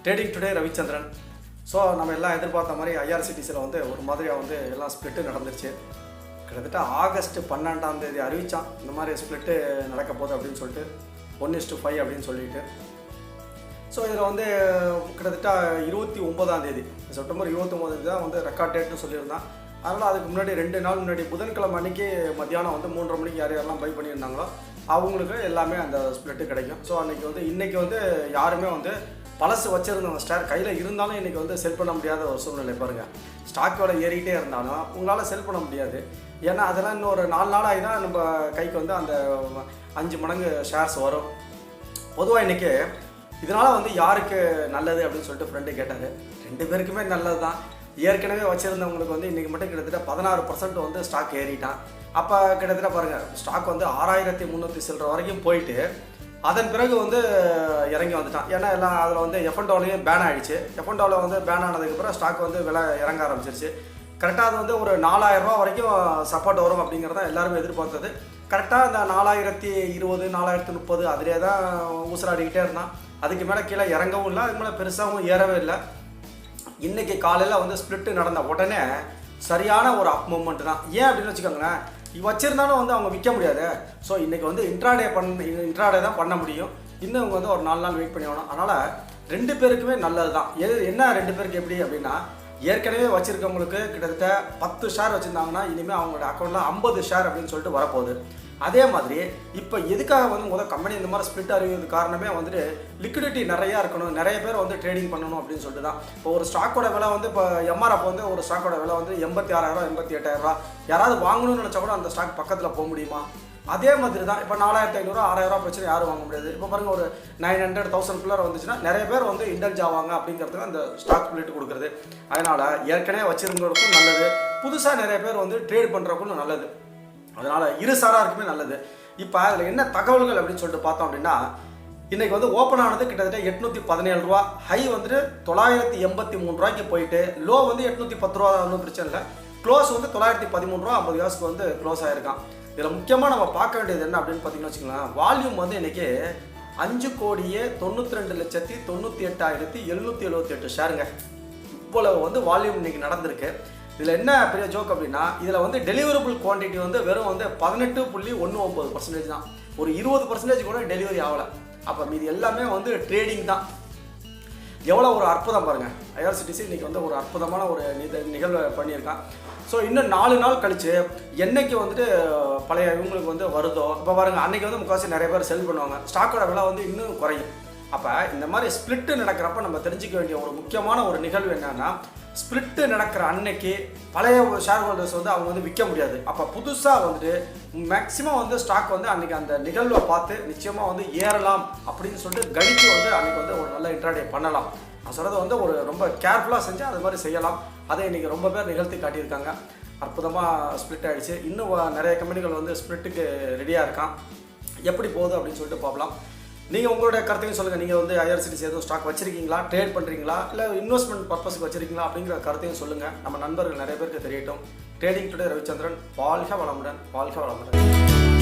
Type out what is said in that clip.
Trading today Ravichandran. So நம்ம எல்லாம் எதிர்பார்த்த மாதிரி ஐஆர்சிடிசியில் வந்து ஒரு மாதிரியாக வந்து எல்லாம் ஸ்ப்ளிட்டு நடந்துருச்சு. கிட்டத்தட்ட ஆகஸ்ட் 12ஆம் தேதி அறிவித்தான் இந்த மாதிரி ஸ்ப்ளிட்டு நடக்க போகுது அப்படின்னு சொல்லிட்டு 1:5 அப்படின்னு சொல்லிட்டு. ஸோ இதில் வந்து கிட்டத்தட்ட 29ஆம் தேதி செப்டம்பர் 29 தான் வந்து ரெக்கார்ட் டேட்னு சொல்லியிருந்தான். அதனால் அதுக்கு முன்னாடி 2 நாள் முன்னாடி புதன்கிழமை அன்றைக்கி மத்தியானம் வந்து 3:30 மணிக்கு யாரெல்லாம் பை பண்ணியிருந்தாங்களோ அவங்களுக்கு எல்லாமே அந்த ஸ்ப்ளிட்டு கிடைக்கும். ஸோ இன்றைக்கி வந்து யாருமே வந்து பழசு வச்சுருந்தவங்க ஸ்டாக் கையில் இருந்தாலும் இன்றைக்கி வந்து செல் பண்ண முடியாத ஒரு சூழ்நிலை பாருங்கள். ஸ்டாக் விலை ஏறிக்கிட்டே இருந்தாலும் உங்களால் செல் பண்ண முடியாது. ஏன்னா அதெல்லாம் இன்னும் ஒரு 4 நாளாகி தான் நம்ம கைக்கு வந்து அந்த 5 மடங்கு ஷேர்ஸ் வரும். பொதுவாக இன்றைக்கி இதனால் வந்து யாருக்கு நல்லது அப்படின்னு சொல்லிட்டு ஃப்ரெண்டு கேட்டார். 2 பேருக்குமே நல்லது தான். ஏற்கனவே வச்சுருந்தவங்களுக்கு வந்து இன்றைக்கி மட்டும் கிட்டத்தட்ட 16% வந்து ஸ்டாக் ஏறிட்டான். அப்போ கிட்டத்தட்ட பாருங்கள் ஸ்டாக் வந்து 6300 சில்லற வரைக்கும் போயிட்டு அதன் பிறகு வந்து இறங்கி வந்துட்டான். ஏன்னா எல்லாம் அதில் வந்து எஃப்என்டோலையும் பேன் ஆகிடுச்சு. எஃப்என்டோவில் வந்து பேன் ஆனதுக்கப்புறம் ஸ்டாக் வந்து விலை இறங்க ஆரம்பிச்சிருச்சு. கரெக்டாக அது வந்து ஒரு 4000 ரூபா வரைக்கும் சப்போர்ட் வரும் அப்படிங்கிறத எல்லாருமே எதிர்பார்த்தது. கரெக்டாக அந்த 4020 4030 அதிலே தான் ஊசலாடிக்கிட்டே இருந்தான். அதுக்கு மேலே கீழே இறங்கவும் இல்லை, அதுக்கு மேலே பெருசாகவும் ஏறவே இல்லை. இன்றைக்கி காலையில் வந்து ஸ்ப்ளிட்டு நடந்த உடனே சரியான ஒரு அப் மூமெண்ட் தான். ஏன் அப்படின்னு வச்சுக்கோங்களேன், வச்சுருந்தாலும் வந்து அவங்க விற்க முடியாது. ஸோ இன்றைக்கி வந்து இன்ட்ராடே தான் பண்ண முடியும். இன்னும் இவங்க வந்து ஒரு 4 நாள் வெயிட் பண்ணி ஆகணும். அதனால் 2 பேருக்குமே நல்லது தான். என்ன 2 பேருக்கு எப்படி அப்படின்னா, ஏற்கனவே வச்சுருக்கவங்களுக்கு கிட்டத்தட்ட 10 ஷேர் வச்சுருந்தாங்கன்னா இனிமேல் அவங்களோட அக்கௌண்ட்டில் 50 ஷேர் அப்படின்னு சொல்லிட்டு வரப்போகுது. அதே மாதிரி இப்போ எதுக்காக வந்து கம்பெனி இந்த மாதிரி ஸ்ப்ளிட் அறிவிக்கிறது காரணமே வந்துட்டு லிக்விடிட்டி நிறையா இருக்கணும், நிறைய பேர் வந்து ட்ரேடிங் பண்ணணும் அப்படின்னு சொல்லிட்டு தான். இப்போ ஒரு ஸ்டாக்கோட விலை வந்து இப்போ எம்ஆர்எஃப் வந்து ஒரு ஸ்டாக்கோட விலை வந்து 86,000 88,000 யாராவது வாங்கணும்னு நினச்சா கூட அந்த ஸ்டாக் பக்கத்தில் போக முடியுமா? அதே மாதிரி தான் இப்போ 4500 6000 பிரச்சனை யாரும் வாங்க முடியாது. இப்போ பாருங்கள் ஒரு 900 1000 வந்துச்சுன்னா நிறைய பேர் வந்து இண்டல்ஜ் ஆவாங்க அப்படிங்கிறதுக்கு அந்த ஸ்டாக் ஸ்ப்ளிட் கொடுக்குறது. அதனால் ஏற்கனவே வச்சுருந்தவங்களுக்கும் நல்லது, புதுசாக நிறைய பேர் வந்து ட்ரேட் பண்ணுறவங்களுக்கும் நல்லது. அதனால் இரு சாராருக்குமே நல்லது. இப்போ அதில் என்ன தகவல்கள் அப்படின்னு சொல்லிட்டு பார்த்தோம் அப்படின்னா, இன்றைக்கி வந்து ஓப்பன் ஆனது கிட்டத்தட்ட 817 ரூபா, ஹை வந்துட்டு 983 ரூபாய்க்கு போயிட்டு லோ வந்து 810 ரூபா, ஒன்றும் பிரச்சனை இல்லை. க்ளோஸ் வந்து 913 ரூபா 50 காசுக்கு வந்து க்ளோஸ் ஆகிருக்கான். இதில் முக்கியமாக நம்ம பார்க்க வேண்டியது என்ன அப்படின்னு பார்த்தீங்கன்னு வச்சுக்கலாம், வால்யூம் வந்து இன்றைக்கி 5,92,98,778 ஷேருங்க. இவ்வளவு வந்து வால்யூம் இன்றைக்கி நடந்திருக்கு. இதில் என்ன பெரிய ஜோக் அப்படின்னா, இதில் வந்து டெலிவரபிள் குவான்டிட்டி வந்து வெறும் வந்து 18.19% தான். ஒரு 20% கூட டெலிவரி ஆகலை. அப்போ மீது எல்லாமே வந்து ட்ரேடிங் தான். எவ்வளோ ஒரு அற்புதம் பாருங்கள். ஐஆர்சிடிசி இன்றைக்கி வந்து ஒரு அற்புதமான ஒரு நிகழ்வை பண்ணியிருக்கான். ஸோ இன்னும் 4 நாள் கழித்து என்னைக்கு வந்துட்டு பழைய இவங்களுக்கு வந்து வருதோ, இப்போ பாருங்கள் அன்றைக்கி வந்து முக்கால்வாசி நிறைய பேர் செல் பண்ணுவாங்க, ஸ்டாக்கோட விலை வந்து இன்னும் குறையும். அப்போ இந்த மாதிரி ஸ்ப்ளிட்டு நடக்கிறப்ப நம்ம தெரிஞ்சிக்க வேண்டிய ஒரு முக்கியமான ஒரு நிகழ்வு என்னென்னா, ஸ்ப்ளிட்டு நடக்கிற அன்னைக்கு பழைய ஷேர் ஹோல்டர்ஸ் வந்து அவங்க வந்து விற்க முடியாது. அப்போ புதுசாக வந்துட்டு மேக்ஸிமம் வந்து ஸ்டாக் வந்து அன்றைக்கி அந்த நிகழ்வை பார்த்து நிச்சயமாக வந்து ஏறலாம் அப்படின்னு சொல்லிட்டு கணித்து வந்து அன்றைக்கி வந்து ஒரு நல்ல இன்ட்ராடே பண்ணலாம். நான் சொல்கிறது வந்து ஒரு ரொம்ப கேர்ஃபுல்லாக செஞ்சால் அது மாதிரி செய்யலாம். அதை இன்றைக்கி ரொம்ப பேர் நிகழ்த்தி காட்டியிருக்காங்க. அற்புதமாக ஸ்ப்ளிட் ஆகிடுச்சு. இன்னும் நிறைய கம்பெனிகள் வந்து ஸ்ப்ளிட்டுக்கு ரெடியாக இருக்கான். எப்படி போகுது அப்படின்னு சொல்லிட்டு பார்க்கலாம். நீங்கள் உங்களோட கருத்தையும் சொல்லுங்கள். நீங்கள் வந்து ஐஆர்சிடிசி எதுவும் ஸ்டாக் வச்சுருக்கீங்களா, ட்ரேட் பண்ணுறீங்களா, இல்லை இன்வெஸ்ட்மெண்ட் பர்பஸுக்கு வச்சுருக்கீங்களா அப்படிங்கிற கருத்தையும் சொல்லுங்கள். நம்ம நண்பர்கள் நிறைய பேருக்கு தெரியட்டும். Trading today Ravichandran. வாழ்க வளமுடன், வாழ்க வளமுடன்.